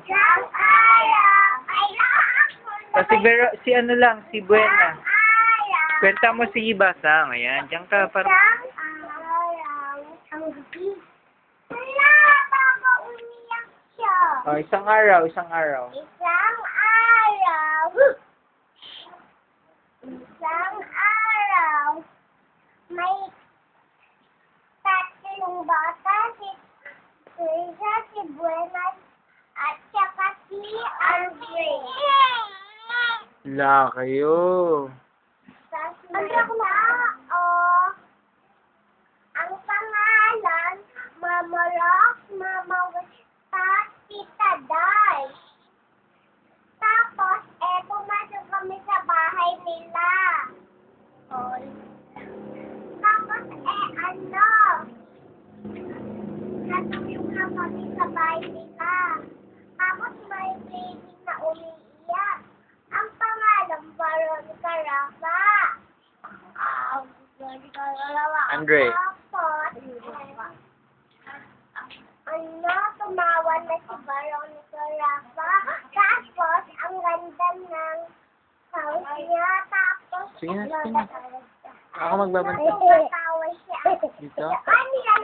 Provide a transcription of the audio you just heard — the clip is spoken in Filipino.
Isang araw, kailangan ko na Si ano lang, si Buena. araw. Kwenta mo si Basang. Ayan, diyan ka. Para... Isang araw, ang gabi. Wala, baka umiyak siya. Oh, isang araw, isang araw. Isang araw. Isang araw. May tatlong bata, si Teresa, si Buenas, at saka si Andre. La kayo. Tapos may tao. Ang pangalan, Mama Rock, Mama Wista, Tita Day. Tapos, pumasok kami sa bahay nila. Tapos, natulog lang kami sa bahay nila. Tapos, may baby na umiiyak. Ang pangalan, Veronica Rafa. Andre. Tapos, tumawa na si Veronica Rafa. Tapos, ang ganda ng house niya. Tapos, Sige na, sige na. Ako magbabanta. Tawa siya. Dito? Ano yan?